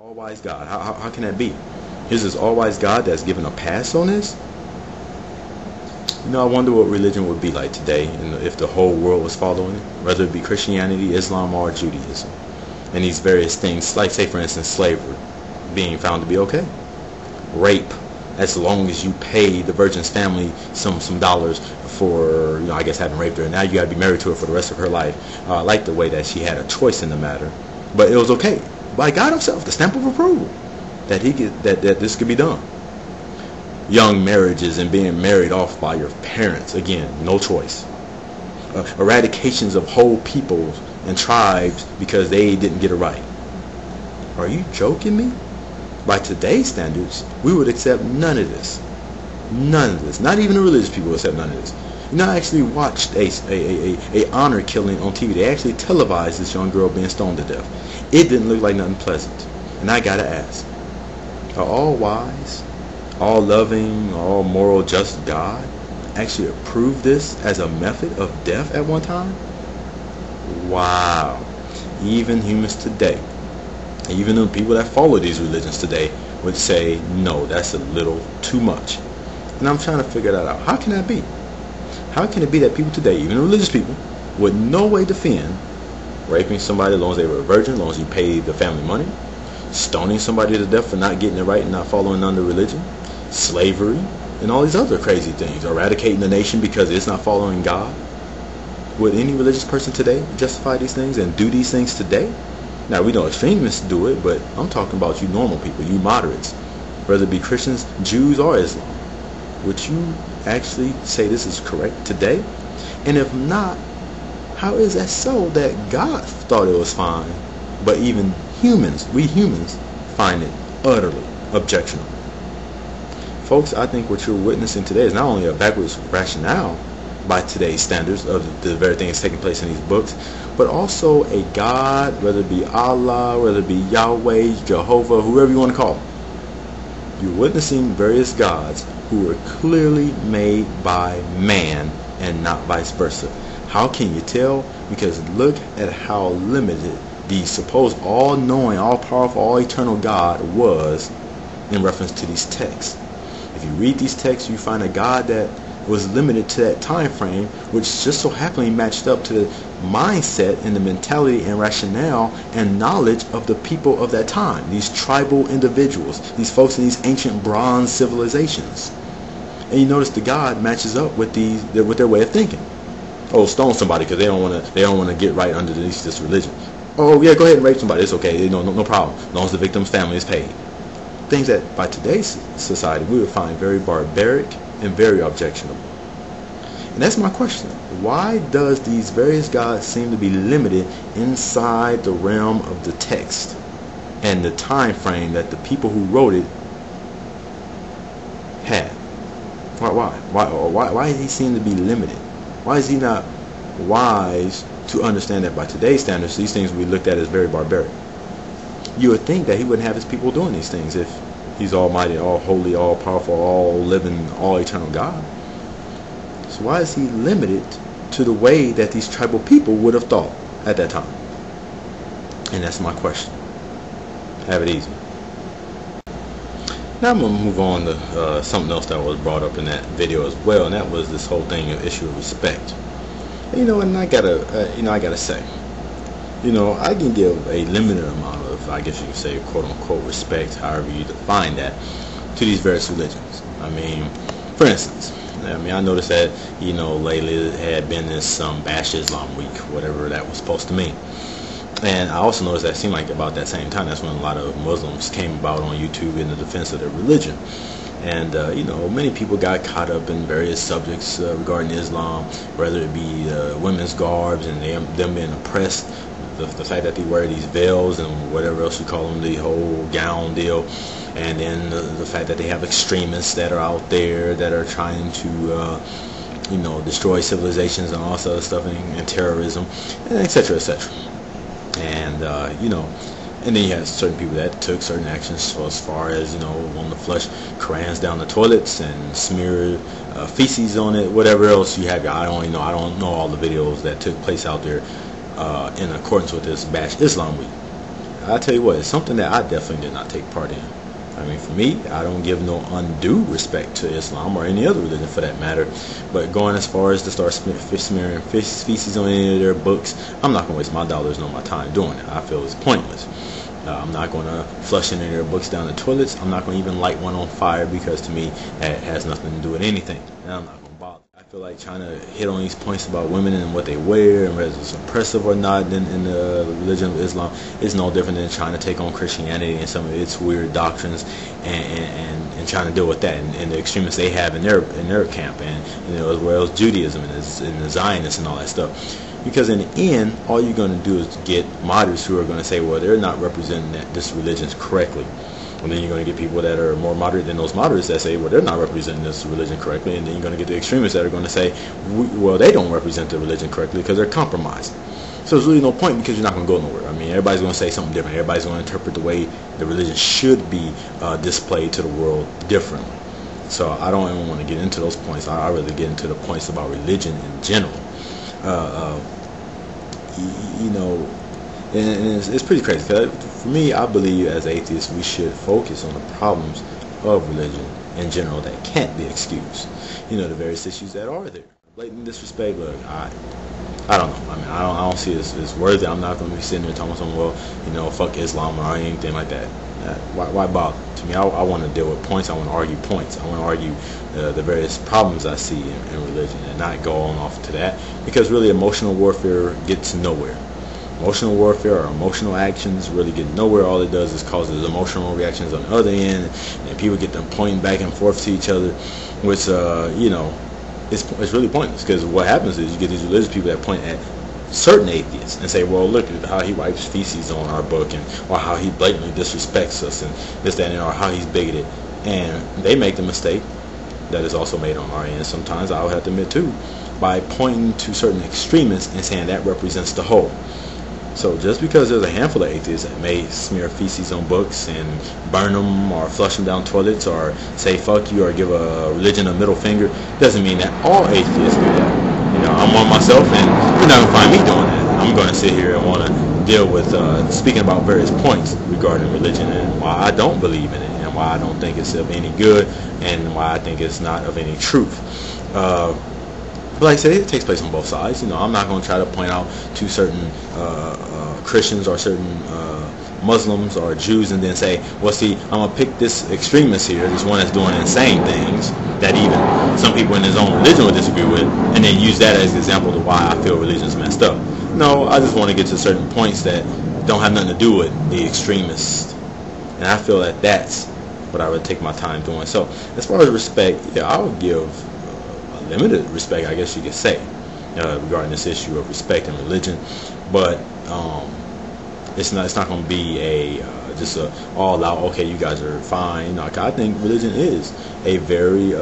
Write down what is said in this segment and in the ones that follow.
All-wise God. How can that be? Here's this all-wise God that's given a pass on this? I wonder what religion would be like today if the whole world was following it, whether it be Christianity, Islam, or Judaism. And these various things, like, say, for instance, slavery being found to be okay. Rape, as long as you pay the virgin's family some dollars for, I guess, having raped her. And now you got to be married to her for the rest of her life. I like the way that she had a choice in the matter. But it was okay. By God himself, the stamp of approval that that this could be done. Young marriages and being married off by your parents, again, no choice. Eradications of whole peoples and tribes because they didn't get it right. Are you joking me? By today's standards, we would accept none of this. None of this. Not even the religious people would accept none of this. I actually watched a honor killing on TV. They actually televised this young girl being stoned to death. It didn't look like nothing pleasant. And I gotta ask, are all wise, all loving, all moral, just God actually approved this as a method of death at one time? Wow. Even humans today, even the people that follow these religions today, would say, no, that's a little too much. And I'm trying to figure that out. How can that be? How can it be that people today, even religious people, would no way defend raping somebody as long as they were a virgin, as long as you paid the family money, stoning somebody to death for not getting it right and not following under religion, slavery, and all these other crazy things, eradicating the nation because it's not following God? Would any religious person today justify these things and do these things today? Now, we know extremists do it, but I'm talking about you normal people, you moderates, whether it be Christians, Jews, or Islam. Would you actually say this is correct today? And if not, how is that so that God thought it was fine, but even we humans, find it utterly objectionable? Folks, I think what you're witnessing today is not only a backwards rationale by today's standards of the very things taking place in these books, but also a God, whether it be Allah, whether it be Yahweh, Jehovah, whoever you want to call him. You're witnessing various gods who were clearly made by man and not vice versa. How can you tell? Because look at how limited the supposed all-knowing, all-powerful, all-eternal God was in reference to these texts. If you read these texts, you find a God that was limited to that time frame, which just so happily matched up to the mindset and the mentality and rationale and knowledge of the people of that time, these tribal individuals, these folks in these ancient bronze civilizations. And you notice the God matches up with their way of thinking. Oh, stone somebody because they don't want to get right underneath this religion. Oh yeah, go ahead and rape somebody. It's okay. No problem. As long as the victim's family is paid. Things that by today's society we would find very barbaric and very objectionable. And that's my question. Why does these various gods seem to be limited inside the realm of the text and the time frame that the people who wrote it had? Why does he seem to be limited? Why is he not wise to understand that by today's standards these things will be looked at as very barbaric? You would think that he wouldn't have his people doing these things if he's almighty, all holy, all powerful, all living, all eternal God. So why is he limited to the way that these tribal people would have thought at that time? And that's my question. Have it easy. Now I'm going to move on to something else that was brought up in that video as well, and that was this whole thing of issue of respect. And I gotta say, I can give a limited amount of, I guess you could say, quote unquote respect, however you define that, to these various religions. For instance, I noticed that, lately there had been this Bash Islam Week, whatever that was supposed to mean. And I also noticed that it seemed like about that same time, that's when a lot of Muslims came about on YouTube in the defense of their religion. And, many people got caught up in various subjects regarding Islam, whether it be women's garbs and them being oppressed, the fact that they wear these veils and whatever else you call them, the whole gown deal, and then the fact that they have extremists that are out there that are trying to, destroy civilizations and all this other stuff, and terrorism, and et cetera, et cetera. And, and then you have certain people that took certain actions, so as far as, wanting to flush Korans down the toilets and smear feces on it, whatever else you have. I don't know all the videos that took place out there in accordance with this Bash Islam Week. I tell you what, it's something that I definitely did not take part in. I mean, for me, I don't give no undue respect to Islam or any other religion for that matter. But going as far as to start smearing feces on any of their books, I'm not going to waste my dollars nor my time doing it. I feel it's pointless. I'm not going to flush any of their books down the toilets. I'm not going to even light one on fire, because to me, that has nothing to do with anything. And I'm not going to bother. I feel like trying to hit on these points about women and what they wear and whether it's oppressive or not in the religion of Islam is no different than trying to take on Christianity and some of its weird doctrines and trying to deal with that and the extremists they have in their camp, and as well as Judaism and the Zionists and all that stuff. Because in the end, all you're going to do is get moderates who are going to say, well, they're not representing this religion correctly. And then you're going to get people that are more moderate than those moderates that say, well, they're not representing this religion correctly. And then you're going to get the extremists that are going to say, well, they don't represent the religion correctly because they're compromised. So there's really no point, because you're not going to go nowhere. I mean, everybody's going to say something different. Everybody's going to interpret the way the religion should be displayed to the world differently. So I don't even want to get into those points. I really get into the points about religion in general. And it's pretty crazy. For me, I believe as atheists we should focus on the problems of religion in general that can't be excused. The various issues that are there. Blatant disrespect. Look, I don't know. I mean, I don't see it as worthy. I'm not going to be sitting there talking something, well, fuck Islam or anything like that. Why bother? To me, I want to deal with points. I want to argue points. I want to argue the various problems I see in religion, and not go on off to that, because really emotional warfare gets nowhere. Emotional warfare or emotional actions really get nowhere. All it does is causes emotional reactions on the other end, and people get them pointing back and forth to each other, which it's really pointless. Because what happens is you get these religious people that point at certain atheists and say, well, look at how he wipes feces on our book, or how he blatantly disrespects us, and this, that, and or how he's bigoted. And they make the mistake that is also made on our end sometimes, I'll have to admit too, by pointing to certain extremists and saying that represents the whole. So just because there's a handful of atheists that may smear feces on books and burn them or flush them down toilets or say fuck you or give a religion a middle finger, doesn't mean that all atheists do that. I'm one myself, and you're not going to find me doing that. I'm going to sit here and want to deal with speaking about various points regarding religion and why I don't believe in it, and why I don't think it's of any good, and why I think it's not of any truth. But like I said, it takes place on both sides. I'm not going to try to point out to certain Christians or certain Muslims or Jews and then say, well, see, I'm going to pick this extremist here, this one that's doing insane things that even some people in his own religion would disagree with, and then use that as an example to why I feel religion's messed up. No, I just want to get to certain points that don't have nothing to do with the extremists. And I feel that that's what I would take my time doing. So as far as respect, yeah, I would give limited respect, I guess you could say, regarding this issue of respect and religion. But it's not going to be just a all out, okay, you guys are fine. I think religion is a very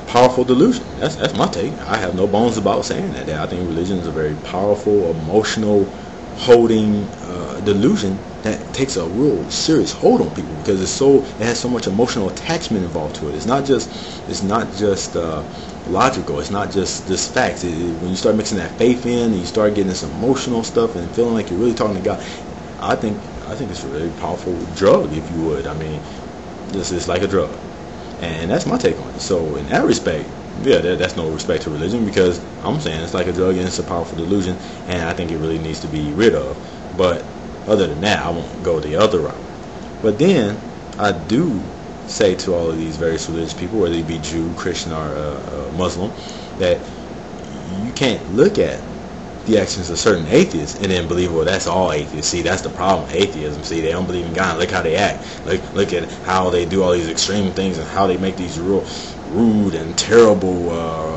powerful delusion. That's my take. I have no bones about saying that. I think religion is a very powerful, emotional holding delusion that takes a real serious hold on people, because it has so much emotional attachment involved to it. It's not just logical. It's not just this facts. When you start mixing that faith in, and you start getting this emotional stuff and feeling like you're really talking to God, I think it's a really powerful drug, if you would. I mean, this is like a drug, and that's my take on it. So in that respect, yeah, that's no respect to religion, because I'm saying it's like a drug and it's a powerful delusion, and I think it really needs to be rid of. But other than that, I won't go the other route. But then I do say to all of these various religious people, whether they be Jew, Christian, or Muslim, that you can't look at the actions of certain atheists and then believe, well, that's all atheists. See, that's the problem with atheism. See, they don't believe in God. Look how they act. Look at how they do all these extreme things and how they make these real rude and terrible,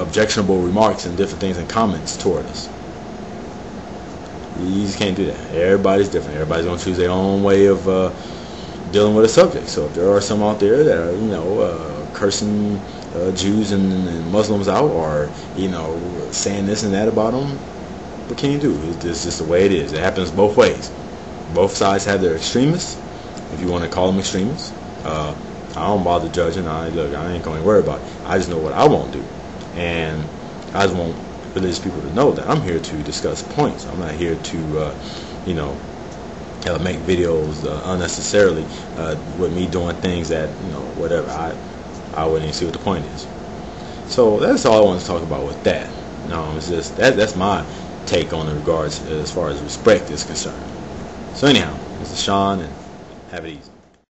objectionable remarks and different things and comments toward us. You just can't do that. Everybody's different. Everybody's going to choose their own way of dealing with a subject. So if there are some out there that are, cursing Jews and Muslims out, or saying this and that about them, what can you do? It's just the way it is. It happens both ways. Both sides have their extremists, if you want to call them extremists. I don't bother judging. I ain't going to worry about it. I just know what I won't do, and I just want religious people to know that I'm here to discuss points. I'm not here to make videos unnecessarily with me doing things that, whatever, I wouldn't even see what the point is. So that's all I want to talk about with that. It's just that's my take on the regards as far as respect is concerned. So anyhow, this is Sean, and have it easy.